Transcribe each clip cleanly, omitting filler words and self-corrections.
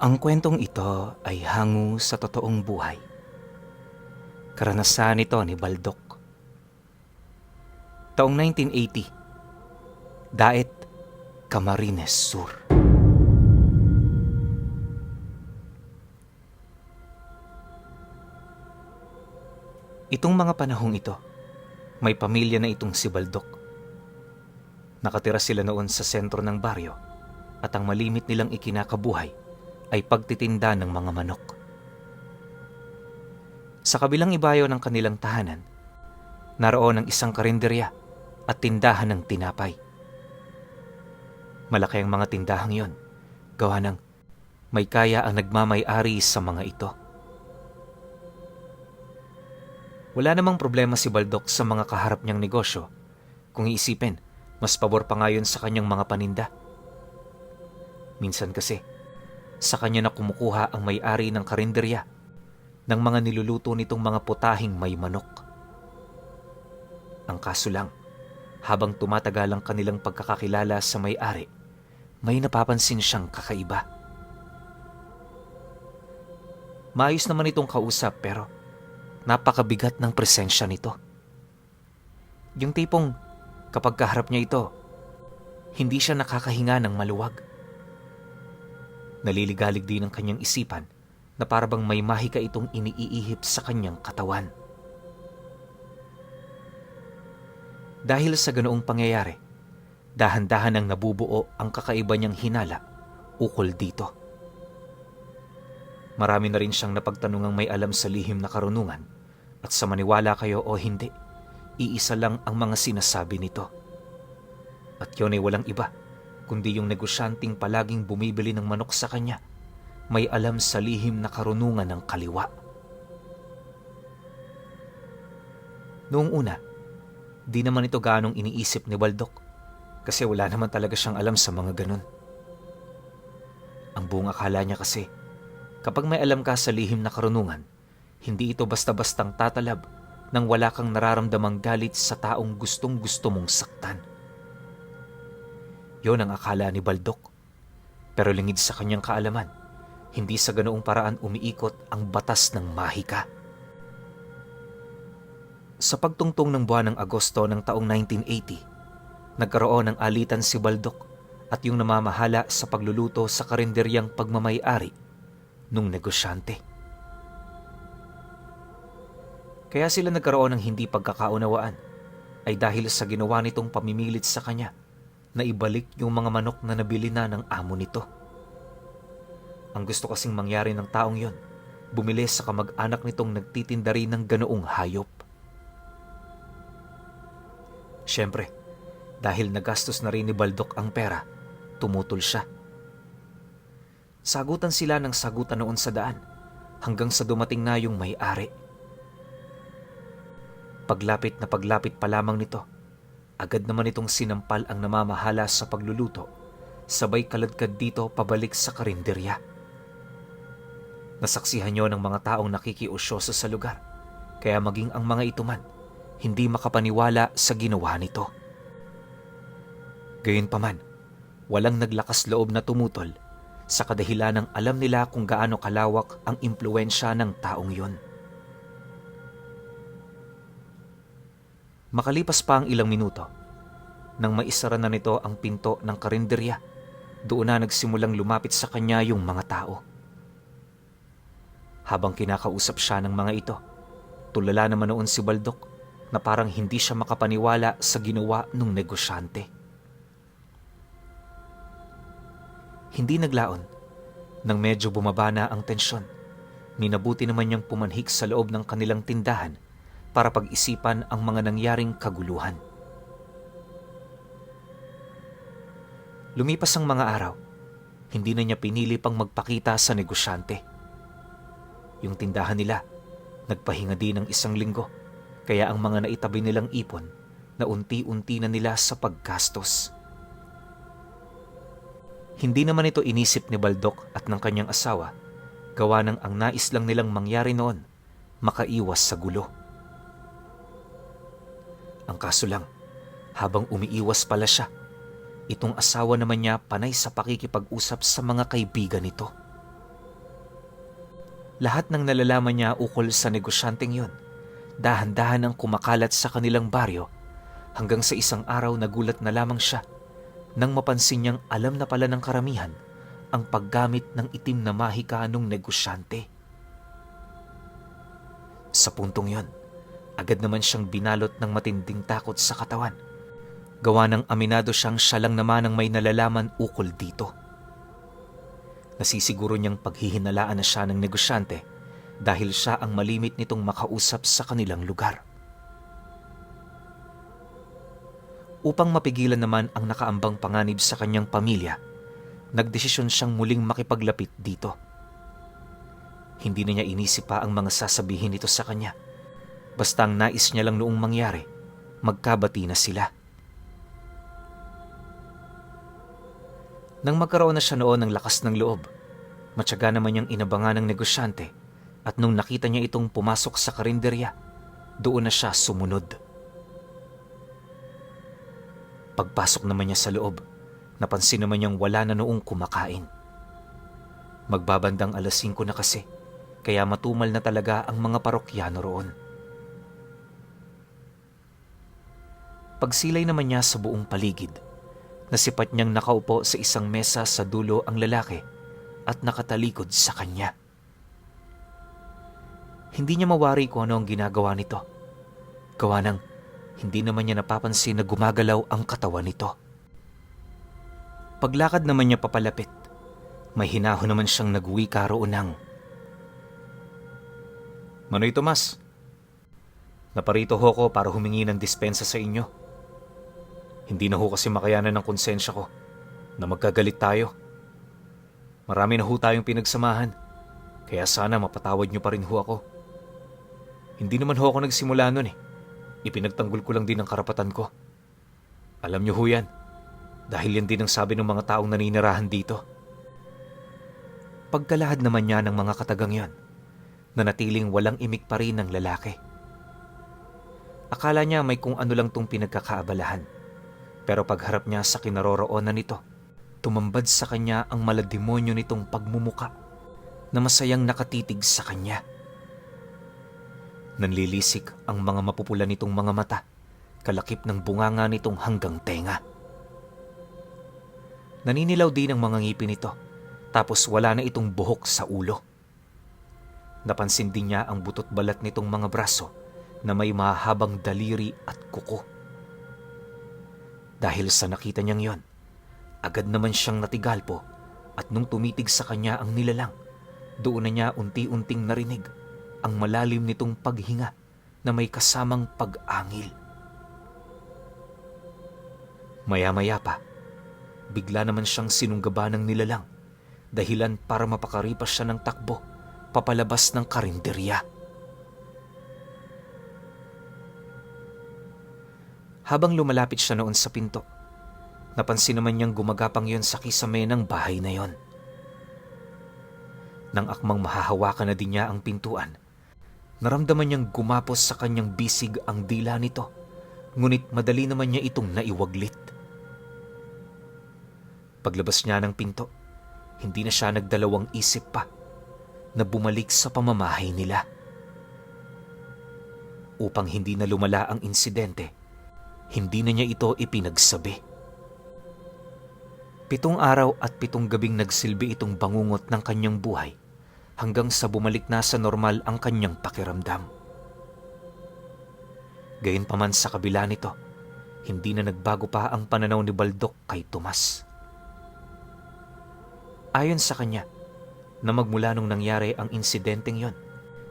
Ang kwentong ito ay hango sa totoong buhay. Karanasan ito ni Baldock. Taong 1980, Daet, Camarines Sur. Itong mga panahong ito, may pamilya na itong si Baldock. Nakatira sila noon sa sentro ng baryo at ang malimit nilang ikinakabuhay ay pagtitinda ng mga manok. Sa kabilang ibayo ng kanilang tahanan, naroon ang isang karinderya at tindahan ng tinapay. Malaki ang mga tindahang yon, gawa ng may kaya ang nagmamay-ari sa mga ito. Wala namang problema si Baldock sa mga kaharap niyang negosyo. Kung iisipin, mas pabor pa nga yun sa kanyang mga paninda. Minsan kasi, sa kanya na kumukuha ang may-ari ng karinderya ng mga niluluto nitong mga putahing may manok. Ang kaso lang, habang tumatagal ang kanilang pagkakakilala sa may-ari, may napapansin siyang kakaiba. Maayos naman itong kausap pero napakabigat ng presensya nito. Yung tipong kapag kaharap niya ito, hindi siya nakakahinga ng maluwag. Naliligalig din ang kanyang isipan na parabang may mahika itong iniihip sa kanyang katawan. Dahil sa ganoong pangyayari, dahan-dahan ang nabubuo ang kakaiba niyang hinala ukol dito. Marami na rin siyang napagtanungang may alam sa lihim na karunungan at sa maniwala kayo o hindi, iisa lang ang mga sinasabi nito. At yun ay walang iba, kundi yung negosyanteng palaging bumibili ng manok sa kanya, may alam sa lihim na karunungan ng kaliwa. Noong una, di naman ito gaanong iniisip ni Baldock kasi wala naman talaga siyang alam sa mga ganun. Ang buong akala niya kasi, kapag may alam ka sa lihim na karunungan, hindi ito basta-bastang tatalab nang wala kang nararamdamang galit sa taong gustong-gusto mong saktan. Yon ang akala ni Baldock. Pero lingid sa kanyang kaalaman, hindi sa ganoong paraan umiikot ang batas ng mahika. Sa pagtungtong ng buwan ng Agosto ng taong 1980, nagkaroon ng alitan si Baldock at yung namamahala sa pagluluto sa karinderyang pagmamay-ari nung negosyante. Kaya sila nagkaroon ng hindi pagkakaunawaan ay dahil sa ginawa nitong pamimilit sa kanya na ibalik yung mga manok na nabili na ng amo nito. Ang gusto kasing mangyari ng taong yon, bumili sa kamag-anak nitong nagtitinda rin ng ganoong hayop. Siyempre, dahil nagastos na rin ni Baldock ang pera, tumutol siya. Sagutan sila ng sagutan noon sa daan hanggang sa dumating na yung may-ari. Paglapit na paglapit pa lamang nito, agad naman itong sinampal ang namamahala sa pagluluto, sabay kaladkad dito pabalik sa karinderya. Nasaksihan niyo ng mga taong nakikiusyoso sa lugar, kaya maging ang mga ito man, hindi makapaniwala sa ginawa nito. Gayunpaman, walang naglakas loob na tumutol sa kadahilan ng alam nila kung gaano kalawak ang impluwensya ng taong yon. Makalipas pa ang ilang minuto, nang maisara na nito ang pinto ng karinderya, doon na nagsimulang lumapit sa kanya yung mga tao. Habang kinakausap siya ng mga ito, tulala naman noon si Baldock na parang hindi siya makapaniwala sa ginawa ng negosyante. Hindi naglaon, nang medyo bumaba na ang tensyon, minabuti naman niyang pumanhik sa loob ng kanilang tindahan para pag-isipan ang mga nangyaring kaguluhan. Lumipas ang mga araw, hindi na niya pinili pang magpakita sa negosyante. Yung tindahan nila, nagpahinga din ng isang linggo, kaya ang mga naitabi nilang ipon na unti-unti na nila sa paggastos. Hindi naman ito inisip ni Baldock at ng kanyang asawa, gawa ng ang nais lang nilang mangyari noon, makaiwas sa gulo. Ang kaso lang, habang umiiwas pala siya, itong asawa naman niya panay sa pakikipag-usap sa mga kaibigan nito. Lahat ng nalalaman niya ukol sa negosyanteng yon, dahan-dahan ang kumakalat sa kanilang baryo hanggang sa isang araw nagulat na lamang siya nang mapansin niyang alam na pala ng karamihan ang paggamit ng itim na mahika nung negosyante. Sa puntong yon, agad naman siyang binalot ng matinding takot sa katawan. Gawa ng aminado siyang siya lang naman ang may nalalaman ukol dito. Nasisiguro niyang paghihinalaan na siya ng negosyante dahil siya ang malimit nitong makausap sa kanilang lugar. Upang mapigilan naman ang nakaambang panganib sa kanyang pamilya, nagdesisyon siyang muling makipaglapit dito. Hindi na niya inisip pa ang mga sasabihin nito sa kanya. Basta ang nais niya lang noong mangyari, magkabati na sila. Nang magkaroon na siya noon ng lakas ng loob, matyaga naman niyang inabangan ng negosyante at nung nakita niya itong pumasok sa karinderya, doon na siya sumunod. Pagpasok naman niya sa loob, napansin naman niyang wala na noong kumakain. Magbabandang 5:00 na kasi, kaya matumal na talaga ang mga parokyano roon. Pagsilay naman niya sa buong paligid, nasipat niyang nakaupo sa isang mesa sa dulo ang lalaki at nakatalikod sa kanya. Hindi niya mawari kung ano ang ginagawa nito. Gawa ng hindi naman niya napapansin na gumagalaw ang katawan nito. Paglakad naman niya papalapit, may hinahon naman siyang nagwika roon ng, "Manoy Tomas, naparito ho ko para humingi ng dispensa sa inyo. Hindi na ho kasi makayanan ng konsensya ko na magkagalit tayo. Marami na ho tayong pinagsamahan, kaya sana mapatawad niyo pa rin ho ako. Hindi naman ho ako nagsimula nun eh. Ipinagtanggol ko lang din ang karapatan ko. Alam niyo ho yan, dahil yan din ang sabi ng mga taong naninirahan dito." Pagkalahad naman niya ng mga katagang yon, nanatiling walang imik pa rin ng lalaki. Akala niya may kung ano lang tong pinagkakaabalahan. Pero pagharap niya sa kinaroroonan nito, tumambad sa kanya ang malademonyo nitong pagmumuka na masayang nakatitig sa kanya. Nanlilisik ang mga mapupula nitong mga mata, kalakip ng bunganga nitong hanggang tenga. Naninilaw din ang mga ngipin nito, tapos wala na itong buhok sa ulo. Napansin din niya ang butot balat nitong mga braso na may mahabang daliri at kuko. Dahil sa nakita niyang yon, agad naman siyang natigalpo at nung tumitig sa kanya ang nilalang, doon na niya unti-unting narinig ang malalim nitong paghinga na may kasamang pag-angil. Maya-maya pa, bigla naman siyang sinunggaba ng nilalang, dahilan para mapakaripas siya ng takbo papalabas ng karinderya. Habang lumalapit siya noon sa pinto, napansin naman niyang gumagapang yon sa kisame ng bahay na yon. Nang akmang mahahawakan na din niya ang pintuan, naramdaman niyang gumapos sa kanyang bisig ang dila nito, ngunit madali naman niya itong naiwaglit. Paglabas niya ng pinto, hindi na siya nagdalawang isip pa na bumalik sa pamamahay nila. Upang hindi na lumala ang insidente, hindi na niya ito ipinagsabi. 7 araw at 7 gabing nagsilbi itong bangungot ng kanyang buhay hanggang sa bumalik na sa normal ang kanyang pakiramdam. Gayunpaman sa kabila nito, hindi na nagbago pa ang pananaw ni Baldok kay Tomas. Ayon sa kanya, na magmula nung nangyari ang insidenteng yon,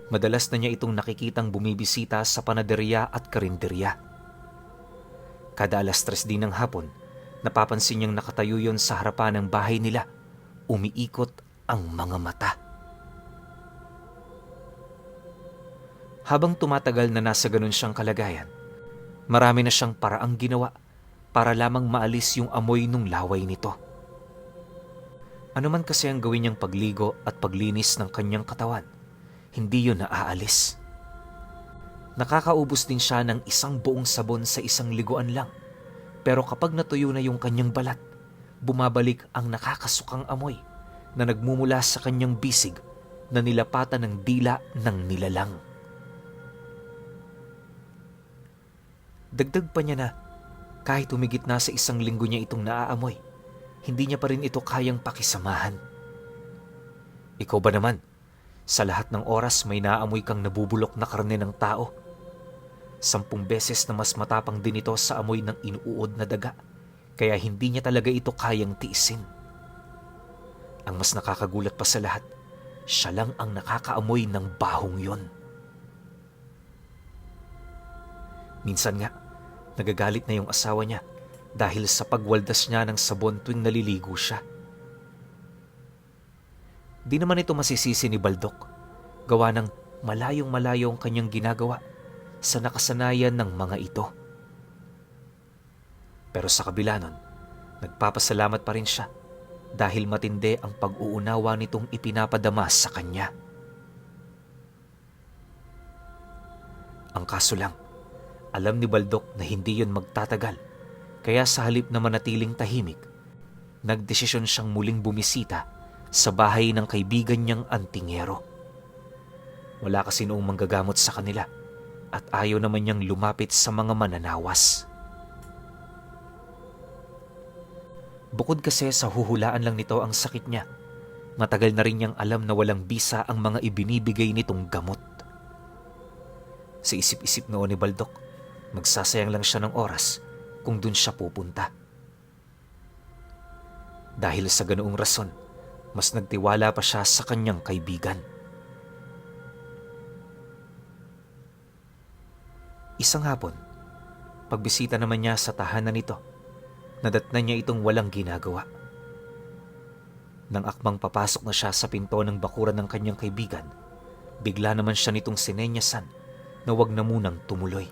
madalas na niya itong nakikitang bumibisita sa panaderya at karinderya. Kada 3:00 din ng hapon, napapansin niyang nakatayo yon sa harapan ng bahay nila, umiikot ang mga mata. Habang tumatagal na nasa ganun siyang kalagayan, marami na siyang paraang ginawa para lamang maalis yung amoy nung laway nito. Ano man kasi ang gawin niyang pagligo at paglinis ng kanyang katawan, hindi yun naaalis. Nakakaubos din siya ng 1 buong sabon sa 1 liguan lang. Pero kapag natuyo na yung kanyang balat, bumabalik ang nakakasukang amoy na nagmumula sa kanyang bisig na nilapatan ng dila ng nilalang. Dagdag pa niya na kahit humigit na sa 1 linggo niya itong naaamoy, hindi niya pa rin ito kayang pakisamahan. Ikaw ba naman? Sa lahat ng oras may naaamoy kang nabubulok na karne ng tao. 10 beses na mas matapang din ito sa amoy ng inuud na daga, kaya hindi niya talaga ito kayang tiisin. Ang mas nakakagulat pa sa lahat, siya lang ang nakakaamoy ng bahong yon. Minsan nga, nagagalit na yung asawa niya dahil sa pagwaldas niya ng sabon tuwing naliligo siya. Di naman ito masisisi ni Baldok, gawa ng malayong-malayo ang kanyang ginagawa sa nakasanayan ng mga ito. Pero sa kabila nun, nagpapasalamat pa rin siya dahil matindi ang pag-uunawa nitong ipinapadama sa kanya. Ang kaso lang, alam ni Baldok na hindi yun magtatagal, kaya sa halip na manatiling tahimik, nagdesisyon siyang muling bumisita sa bahay ng kaibigan niyang antingero. Wala kasi noong manggagamot sa kanila at ayaw naman niyang lumapit sa mga mananawas. Bukod kasi sa huhulaan lang nito ang sakit niya, matagal na rin niyang alam na walang bisa ang mga ibinibigay nitong gamot. Sa isip-isip noon ni Baldok, magsasayang lang siya ng oras kung dun siya pupunta. Dahil sa ganoong rason, mas nagtiwala pa siya sa kanyang kaibigan. Isang hapon, pagbisita naman niya sa tahanan nito, nadatnan niya itong walang ginagawa. Nang akmang papasok na siya sa pinto ng bakuran ng kanyang kaibigan, bigla naman siya nitong sinenyasan na wag na munang tumuloy.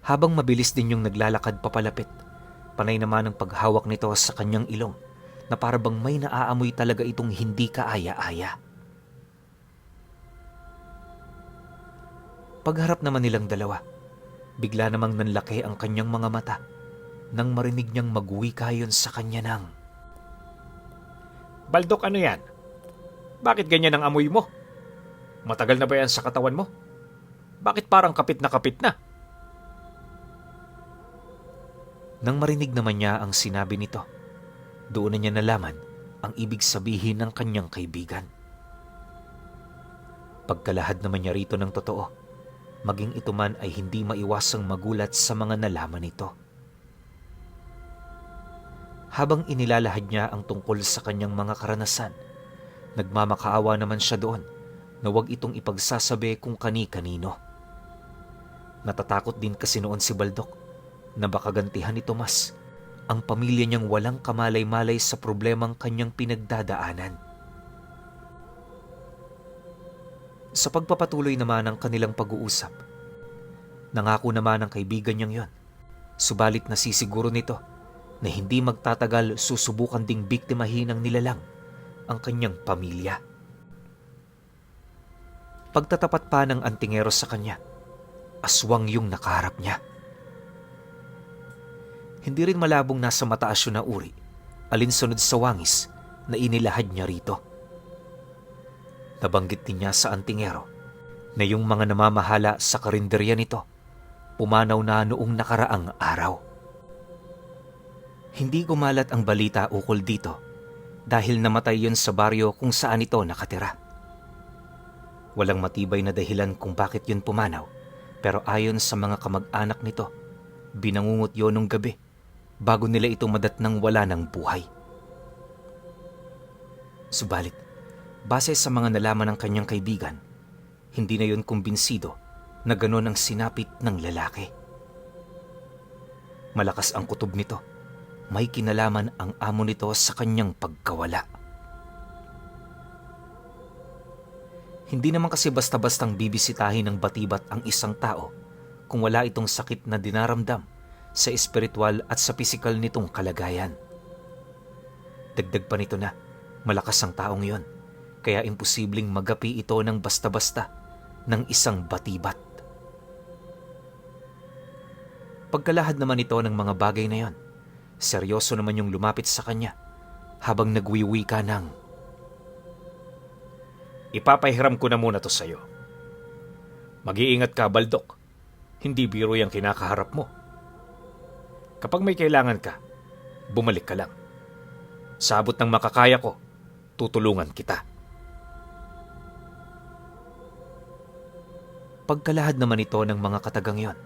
Habang mabilis din yung naglalakad papalapit, panay naman ang paghawak nito sa kanyang ilong na parabang may naaamoy talaga itong hindi kaaya-aya. Pagharap naman nilang dalawa, bigla namang nanlaki ang kanyang mga mata nang marinig niyang magwika yun sa kanya ng, Baldok, ano yan? Bakit ganyan ang amoy mo? Matagal na ba yan sa katawan mo? Bakit parang kapit na? Nang marinig naman niya ang sinabi nito, doon na niya nalaman ang ibig sabihin ng kanyang kaibigan. Pagkalahad naman niya rito ng totoo, maging ito man ay hindi maiwasang magulat sa mga nalaman nito. Habang inilalahad niya ang tungkol sa kanyang mga karanasan, nagmamakaawa naman siya doon na huwag itong ipagsasabi kung kani-kanino. Natatakot din kasi noon si Baldok na baka gantihan ni Tomas ang pamilya niyang walang kamalay-malay sa problemang kanyang pinagdadaanan. Sa pagpapatuloy naman ng kanilang pag-uusap, nangako naman ang kaibigan niyang yon, subalit nasisiguro nito na hindi magtatagal susubukan ding biktimahin ng nilalang ang kanyang pamilya. Pagtatapat pa ng antingero sa kanya, aswang yung nakaharap niya. Hindi rin malabong nasa mataas yun na uri, alinsunod sa wangis na inilahad niya rito. Nabanggit din niya sa antingero na yung mga namamahala sa karinderya nito pumanaw na noong nakaraang araw. Hindi gumalat ang balita ukol dito dahil namatay yun sa baryo kung saan ito nakatira. Walang matibay na dahilan kung bakit yun pumanaw, pero ayon sa mga kamag-anak nito, binangungot yun nung gabi bago nila ito madatnang wala ng buhay. Subalit, base sa mga nalaman ng kanyang kaibigan, hindi na yun kumbinsido na ganon ang sinapit ng lalaki. Malakas ang kutob nito. May kinalaman ang amo nito sa kanyang pagkawala. Hindi naman kasi basta-bastang bibisitahin ng batibat ang isang tao kung wala itong sakit na dinaramdam sa espiritual at sa pisikal nitong kalagayan. Dagdag pa nito na malakas ang taong yon, kaya imposibleng magapi ito ng basta-basta ng isang batibat. Pagkalahad naman ito ng mga bagay na yon, seryoso naman yung lumapit sa kanya habang nagwiwika ng, Ipapahiram ko na muna to sa'yo. Mag-iingat ka, Baldok. Hindi biro yung kinakaharap mo. Kapag may kailangan ka, bumalik ka lang. Sa abot ng makakaya ko, tutulungan kita. Pagkalahad naman ito ng mga katagang yon,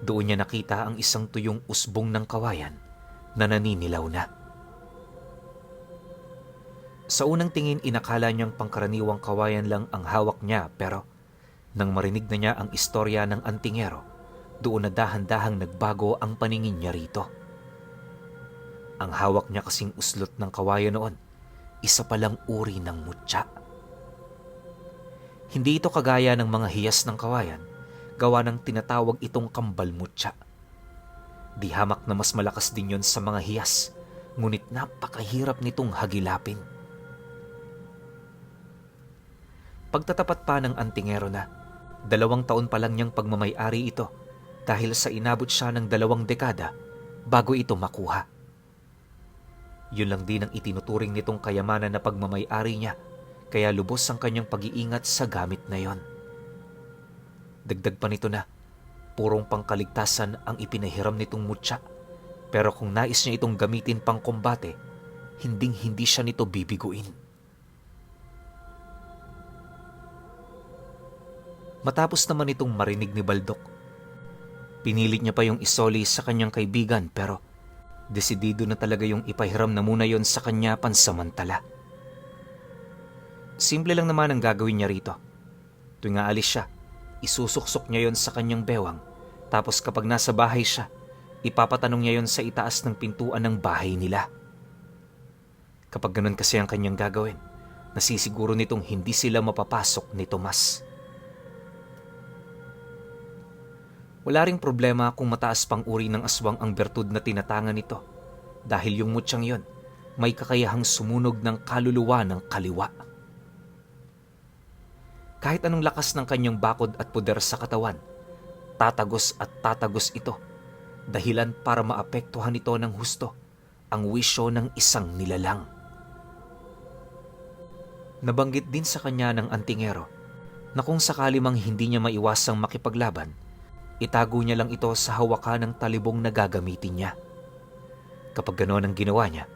doon niya nakita ang isang tuyong usbong ng kawayan na naninilaw na. Sa unang tingin, inakala niyang pangkaraniwang kawayan lang ang hawak niya, pero nang marinig na niya ang istorya ng antingero, doon na dahan-dahang nagbago ang paningin niya rito. Ang hawak niya kasing uslot ng kawayan noon, isa palang uri ng mutya. Hindi ito kagaya ng mga hiyas ng kawayan, gawa ng tinatawag itong kambal mutya. Di hamak na mas malakas din yon sa mga hiyas, ngunit napakahirap nitong hagilapin. Pagtatapat pa ng antingero na, 2 taon pa lang niyang pagmamay-ari ito dahil sa inabot siya ng 2 dekada bago ito makuha. Yun lang din ang itinuturing nitong kayamanan na pagmamay-ari niya, kaya lubos ang kanyang pag-iingat sa gamit na yon. Dagdag pa nito na, purong pangkaligtasan ang ipinahiram nitong mutya, pero kung nais niya itong gamitin pang kombate, hinding-hindi siya nito bibiguin. Matapos naman itong marinig ni Baldok, pinilit niya pa yung isoli sa kanyang kaibigan, pero desidido na talaga yung ipahiram na muna yon sa kanya pansamantala. Simple lang naman ang gagawin niya rito. Tuwing aalis siya, isusuksok niya yon sa kanyang bewang, tapos kapag nasa bahay siya, ipapatanong niya yon sa itaas ng pintuan ng bahay nila. Kapag ganun kasi ang kanyang gagawin, nasisiguro nitong hindi sila mapapasok ni Tomas. Wala ring problema kung mataas pang uri ng aswang ang bertud na tinatangan nito, dahil yung mutyang yon may kakayahang sumunog ng kaluluwa ng kaliwa. Kahit anong lakas ng kanyang bakod at puder sa katawan, tatagos at tatagos ito, dahilan para maapektuhan ito ng husto ang wisyo ng isang nilalang. Nabanggit din sa kanya ng antingero na kung sakali mang hindi niya maiwasang makipaglaban, itago niya lang ito sa hawakan ng talibong na gagamitin niya. Kapag ganoon ang ginawa niya,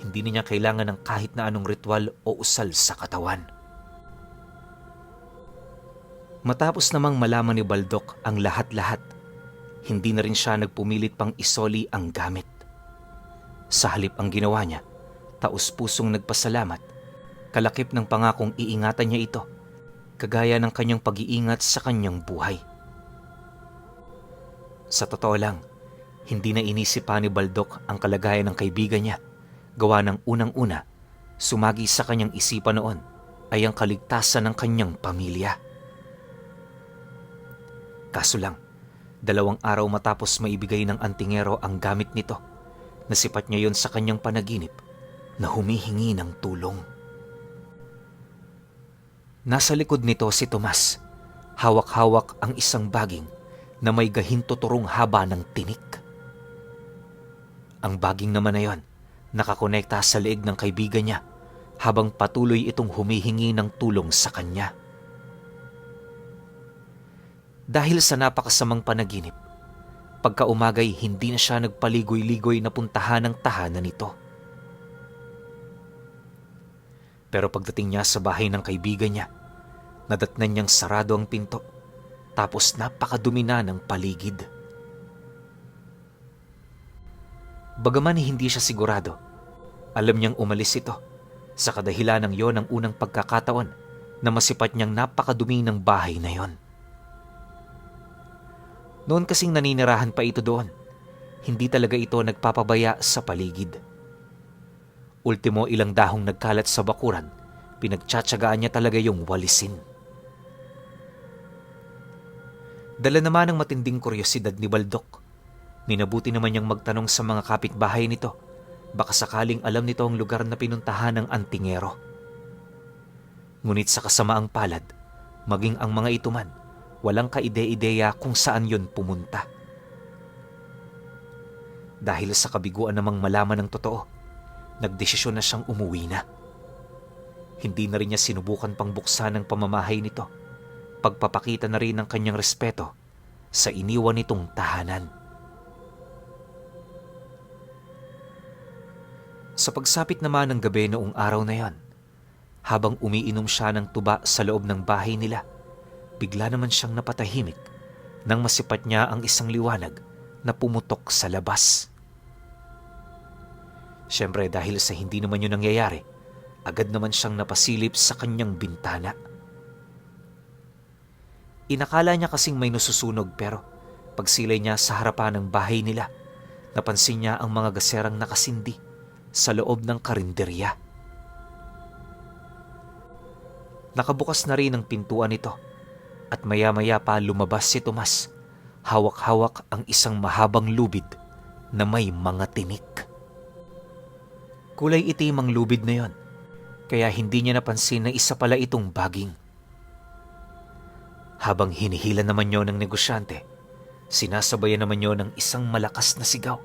hindi niya kailangan ng kahit na anong ritual o usal sa katawan. Matapos namang malaman ni Baldok ang lahat-lahat, hindi na rin siya nagpumilit pang isoli ang gamit. Sa halip ang ginawa niya, taus-pusong nagpasalamat, kalakip ng pangakong iingatan niya ito, kagaya ng kanyang pag-iingat sa kanyang buhay. Sa totoo lang, hindi na inisip pa ni Baldok ang kalagayan ng kaibigan niya, gawa ng unang-una, sumagi sa kanyang isipan noon ay ang kaligtasan ng kanyang pamilya. Kaso lang, 2 araw matapos maibigay ng antingero ang gamit nito, nasipat niya yon sa kanyang panaginip na humihingi ng tulong. Nasa likod nito si Tomas, hawak-hawak ang isang baging na may gahinto-turong haba ng tinik. Ang baging naman na yon, nakakonekta sa leeg ng kaibigan niya habang patuloy itong humihingi ng tulong sa kanya. Dahil sa napakasamang panaginip, pagkaumagay hindi na siya nagpaligoy-ligoy na puntahan ng tahanan nito. Pero pagdating niya sa bahay ng kaibigan niya, nadatnan niyang sarado ang pinto, tapos napakadumi na ng paligid. Bagaman hindi siya sigurado, alam niyang umalis ito sa kadahilan ng yon ang unang pagkakataon na masipat niyang napakadumi ng bahay na yon. Noon kasing naninirahan pa ito doon, hindi talaga ito nagpapabaya sa paligid. Ultimo ilang dahong nagkalat sa bakuran, pinagtsatsagaan niya talaga yung walisin. Dala naman ng matinding kuryosidad ni Baldok, minabuti naman niyang magtanong sa mga kapitbahay nito, baka sakaling alam nito ang lugar na pinuntahan ng antingero. Ngunit sa kasamaang palad, maging ang mga ito man, walang kaide-ideya kung saan yon pumunta. Dahil sa kabiguan namang malaman ng totoo, nagdesisyon na siyang umuwi na. Hindi na rin niya sinubukan pang buksan ang pamamahay nito. Pagpapakita na rin ng kanyang respeto sa iniwan nitong tahanan. Sa pagsapit naman ng gabi noong araw na yon, habang umiinom siya ng tuba sa loob ng bahay nila, bigla naman siyang napatahimik nang masipat niya ang isang liwanag na pumutok sa labas. Siyempre dahil sa hindi naman yun nangyayari, agad naman siyang napasilip sa kanyang bintana. Inakala niya kasing may nasusunog pero pagsilay niya sa harapan ng bahay nila, napansin niya ang mga gaserang nakasindi sa loob ng karinderya. Nakabukas na rin ang pintuan nito at maya-maya pa lumabas si Tomas. Hawak-hawak ang isang mahabang lubid na may mga tinik. Kulay itim ang lubid na yon, kaya hindi niya napansin na isa pala itong baging. Habang hinihila naman yon ng negosyante, sinasabayan naman yon ng isang malakas na sigaw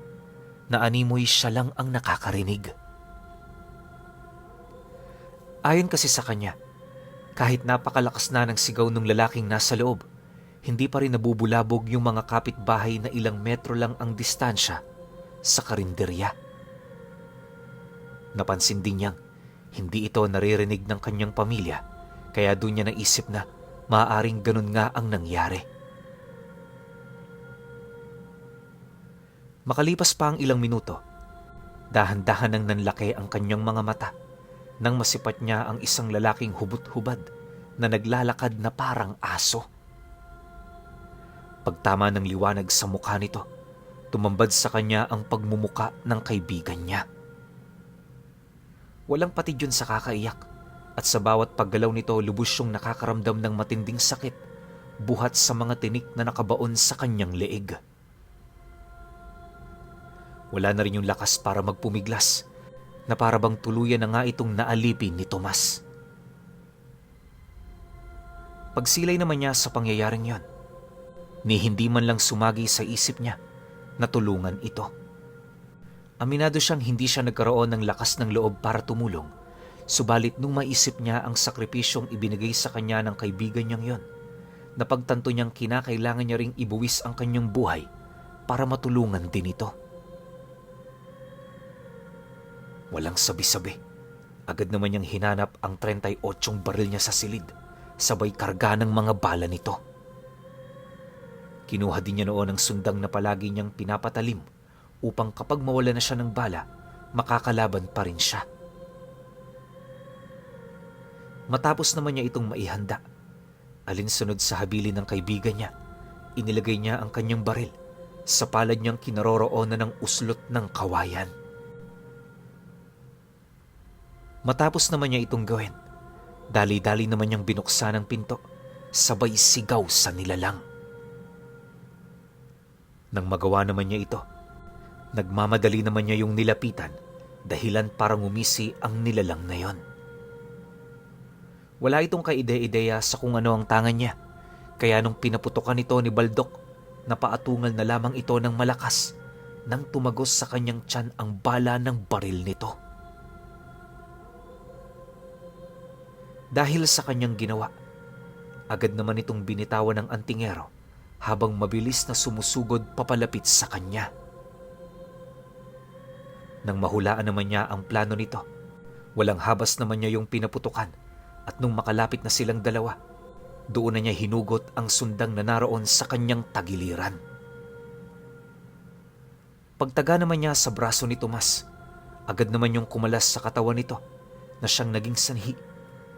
na animoy siya lang ang nakakarinig. Ayon kasi sa kanya, kahit napakalakas na ng sigaw ng lalaking nasa loob, hindi pa rin nabubulabog yung mga kapitbahay na ilang metro lang ang distansya sa karinderya. Napansin din niyang hindi ito naririnig ng kanyang pamilya, kaya doon niya naisip na maaaring ganun nga ang nangyari. Makalipas pa ang ilang minuto, dahan-dahan nang nanlaki ang kanyang mga mata nang masipat niya ang isang lalaking hubot-hubad na naglalakad na parang aso. Pagtama ng liwanag sa mukha nito, tumambad sa kanya ang pagmumuka ng kaibigan niya. Walang patid yun sa kakaiyak at sa bawat paggalaw nito lubos siyang nakakaramdam ng matinding sakit buhat sa mga tinik na nakabaon sa kanyang leeg. Wala na rin yung lakas para magpumiglas na para bang tuluyan na nga itong naalipin ni Tomas. Pagsilay naman niya sa pangyayaring yon, ni hindi man lang sumagi sa isip niya na tulungan ito. Aminado siyang hindi siya nagkaroon ng lakas ng loob para tumulong, subalit nung maisip niya ang sakripisyong ibinigay sa kanya ng kaibigan niyang yon, napagtanto niyang kinakailangan niya ring ibuwis ang kanyang buhay para matulungan din ito. Walang sabi-sabi, agad naman niyang hinanap ang 38 baril niya sa silid, sabay karga ng mga bala nito. Kinuha din niya noon ang sundang na palagi niyang pinapatalim upang kapag mawala na siya ng bala, makakalaban pa rin siya. Matapos naman niya itong maihanda, alinsunod sa habilin ng kaibigan niya, inilagay niya ang kanyang baril sa palad niyang kinaroroonan ng uslot ng kawayan. Matapos naman niya itong gawin, dali-dali naman niyang binuksan ang pinto, sabay sigaw sa nilalang. Nang magawa naman niya ito, nagmamadali naman niya yung nilapitan, dahilan para ngumisi ang nilalang na yon. Wala itong kaide-ideya sa kung ano ang tangan niya, kaya nung pinaputokan ito ni Baldok, napaatungal na lamang ito ng malakas nang tumagos sa kanyang tiyan ang bala ng baril nito. Dahil sa kanyang ginawa, agad naman itong binitawan ng antingero habang mabilis na sumusugod papalapit sa kanya. Nang mahulaan naman niya ang plano nito, walang habas naman niya yung pinaputukan at nung makalapit na silang dalawa, doon na niya hinugot ang sundang na naroon sa kanyang tagiliran. Pagtaga naman niya sa braso ni Tomas, agad naman yung kumalas sa katawan nito na siyang naging sanhi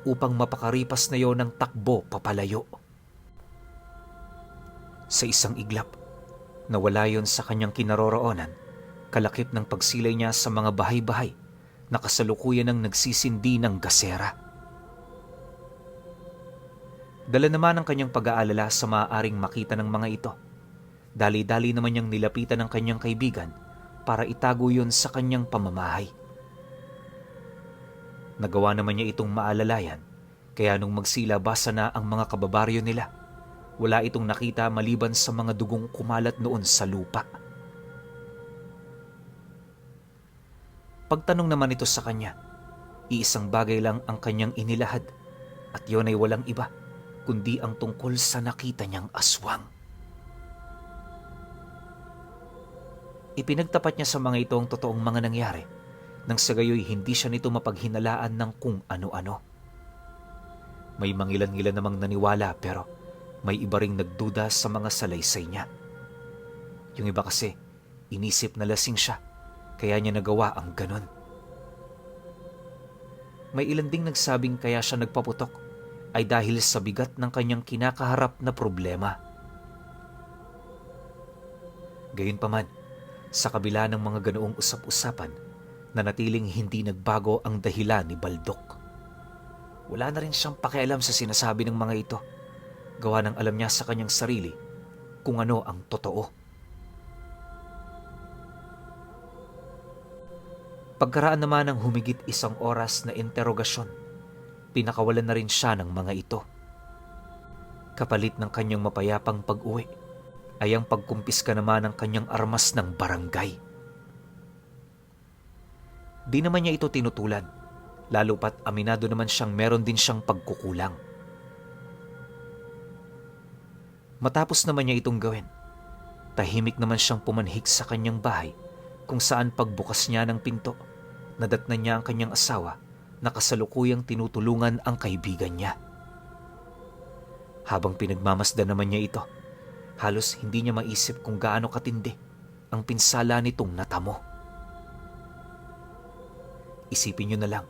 upang mapakaripas na yon ng takbo papalayo. Sa isang iglap, nawala yon sa kanyang kinaroroonan, kalakip ng pagsilay niya sa mga bahay-bahay na kasalukuyan ng nagsisindi ng gasera. Dala naman ang kanyang pag-aalala sa maaaring makita ng mga ito. Dali-dali naman niyang nilapitan ng kanyang kaibigan para itago yon sa kanyang pamamahay. Nagawa naman niya itong maalalayan, kaya nung magsilabasa na ang mga kababaryo nila, wala itong nakita maliban sa mga dugong kumalat noon sa lupa. Pagtanong naman ito sa kanya, Iisang bagay lang ang kanyang inilahad at yon ay walang iba kundi ang tungkol sa nakita niyang aswang. Ipinagtapat niya sa mga ito ang totoong mga nangyari nang sa gayoy hindi siya nito mapaghinalaan ng kung ano-ano. May mangilan-ngilan namang naniwala pero may iba ring nagduda sa mga salaysay niya. Yung iba kasi inisip na lasing siya kaya niya nagawa ang ganon. May ilan ding nagsabing kaya siya nagpaputok ay dahil sa bigat ng kanyang kinakaharap na problema. Gayunpaman, sa kabila ng mga ganoong usap-usapan, nanatiling hindi nagbago ang dahilan ni Baldok. Wala na rin siyang pakialam sa sinasabi ng mga ito. Gawa ng alam niya sa kanyang sarili kung ano ang totoo. Pagkaraan naman ng humigit 1 oras na interogasyon, pinakawalan na rin siya ng mga ito. Kapalit ng kanyang mapayapang pag-uwi ay ang pagkumpiska naman ng kanyang armas ng barangay. Di naman niya ito tinutulan, lalo pat aminado naman siyang meron din siyang pagkukulang. Matapos naman niya itong gawin, tahimik naman siyang pumanhik sa kanyang bahay kung saan pagbukas niya ng pinto, nadatnan niya ang kanyang asawa na kasalukuyang tinutulungan ang kaibigan niya. Habang pinagmamasdan naman niya ito, halos hindi niya maisip kung gaano katindi ang pinsala nitong natamo. Isipin niyo na lang,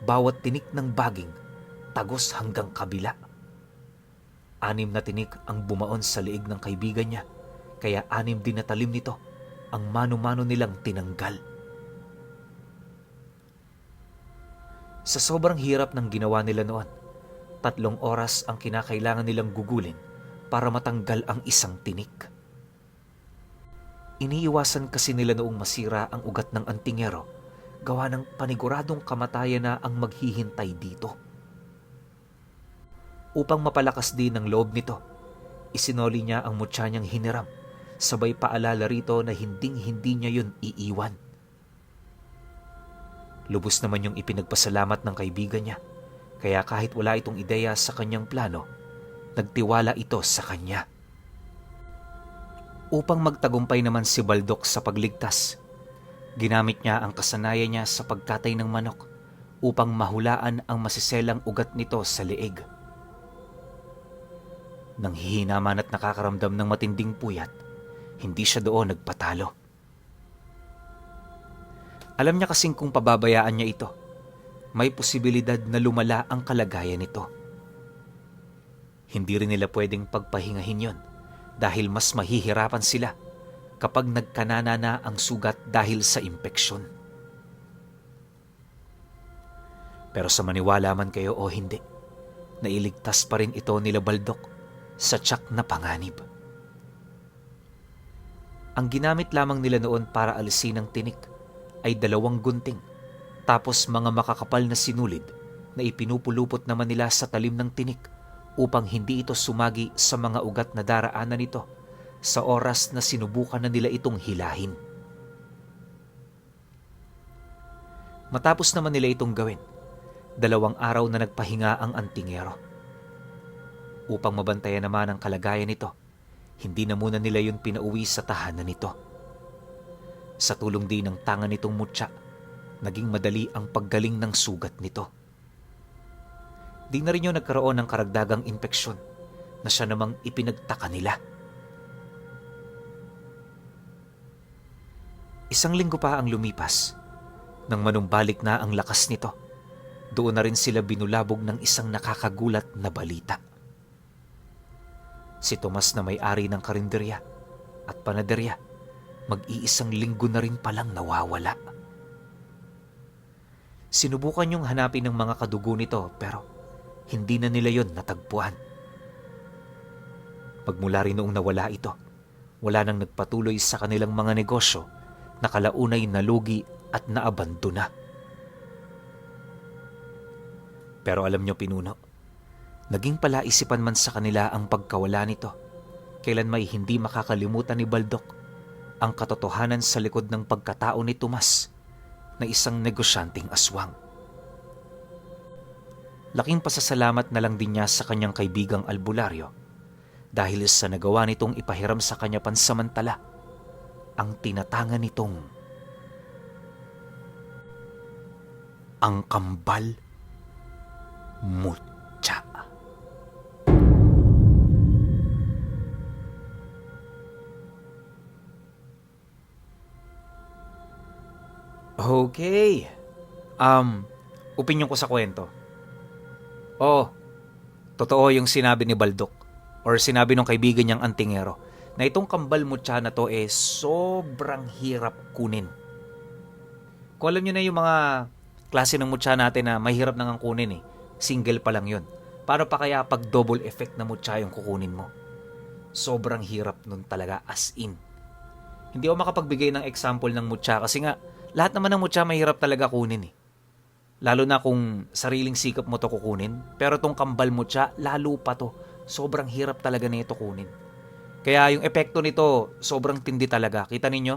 bawat tinik ng baging, tagos hanggang kabila. 6 na tinik ang bumaon sa liig ng kaibigan niya, kaya 6 din na talim nito ang mano-mano nilang tinanggal. Sa sobrang hirap ng ginawa nila noon, 3 oras ang kinakailangan nilang gugulin para matanggal ang isang tinik. Iniiwasan kasi nila noong masira ang ugat ng antingero, gawa ng paniguradong kamatayan na ang maghihintay dito. Upang mapalakas din ang loob nito, isinoli niya ang mutya niyang hiniram, sabay paalala rito na hinding-hindi niya yun iiwan. Lubos naman yung ipinagpasalamat ng kaibigan niya, kaya kahit wala itong ideya sa kanyang plano, nagtiwala ito sa kanya. Upang magtagumpay naman si Baldok sa pagligtas, ginamit niya ang kasanayan niya sa pagkatay ng manok upang mahulaan ang masiselang ugat nito sa leeg. Nang hihinaman at nakakaramdam ng matinding puyat, hindi siya doon nagpatalo. Alam niya kasing kung pababayaan niya ito, may posibilidad na lumala ang kalagayan nito. Hindi rin nila pwedeng pagpahingahin yon dahil mas mahihirapan sila kapag nagkanana na ang sugat dahil sa impeksyon. Pero sa maniwala man kayo o hindi, nailigtas pa rin ito nila Baldok sa tiyak na panganib. Ang ginamit lamang nila noon para alisin ang tinik ay 2 gunting, tapos mga makakapal na sinulid na ipinupulupot naman nila sa talim ng tinik upang hindi ito sumagi sa mga ugat na daraanan nito sa oras na sinubukan na nila itong hilahin. Matapos naman nila itong gawin, 2 araw na nagpahinga ang antingero. Upang mabantayan naman ang kalagayan nito, hindi na muna nila yun pinauwi sa tahanan nito. Sa tulong din ng tangan nitong mutya, naging madali ang paggaling ng sugat nito. Di na rin yun nagkaroon ng karagdagang impeksyon na siya namang ipinagtaka nila. 1 linggo pa ang lumipas. Nang manumbalik na ang lakas nito, doon na rin sila binulabog ng isang nakakagulat na balita. Si Tomas na may-ari ng karinderya at panaderya, mag-1 linggo na rin palang nawawala. Sinubukan niyong hanapin ng mga kadugo nito pero hindi na nila yon natagpuan. Magmula rin noong nawala ito, wala nang nagpatuloy sa kanilang mga negosyo na kalaunay nalugi at naabandona. Pero alam niyo pinuno, naging palaisipan man sa kanila ang pagkawala nito, kailan may hindi makakalimutan ni Baldok ang katotohanan sa likod ng pagkatao ni Tomas na isang negosyanteng aswang. laking pasasalamat na lang din niya sa kanyang kaibigang albularyo dahil sa nagawa nitong ipahiram sa kanya pansamantala ang tinatangan nitong ang kambal mutya. Okay. Opinyon ko sa kwento. Oh, totoo yung sinabi ni Baldok or sinabi ng kaibigan niyang antingero na itong kambal mutya na to sobrang hirap kunin. Kung alam nyo na yung mga klase ng mutya natin na mahirap nang kunin single pa lang yun. Paano pa kaya pag double effect na mutya yung kukunin mo? Sobrang hirap nun talaga as in. Hindi ako makapagbigay ng example ng mutya kasi nga lahat naman ng mutya mahirap talaga kunin Lalo na kung sariling sikap mo to kukunin. Pero tong kambal mutya, lalo pa to. Sobrang hirap talaga na ito kunin. Kaya yung epekto nito, sobrang tindi talaga. Kita ninyo?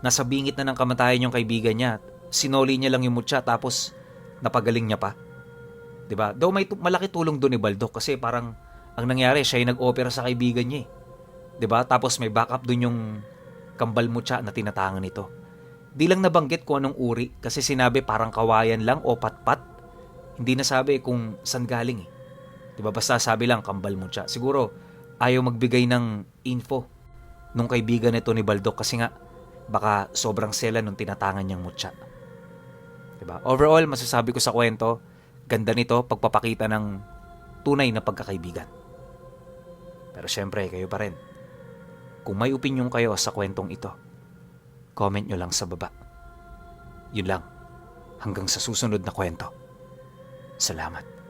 Nasa bingit na ng kamatayan yung kaibigan niya. Sinoli niya lang yung mutya tapos napagaling niya pa. 'Di ba? Daw may malaki tulong doon ni Baldok kasi parang ang nangyari siya ay nag-opera sa kaibigan niya 'Di ba? Tapos may backup doon yung kambal mutya na tinatangan nito. Di lang nabanggit kung anong uri kasi sinabi parang kawayan lang o patpat. Hindi nasabi kung saan galing 'Di ba? Basta sabi lang kambal mutya. Siguro ayaw magbigay ng info nung kaibigan nito ni Baldok kasi nga baka sobrang sela nung tinatangan niyang mutya. 'Di ba? Overall, masasabi ko sa kwento, ganda nito pagpapakita ng tunay na pagkakaibigan. Pero syempre, kayo pa rin. Kung may opinyon kayo sa kwentong ito, comment nyo lang sa baba. Yun lang. Hanggang sa susunod na kwento. Salamat.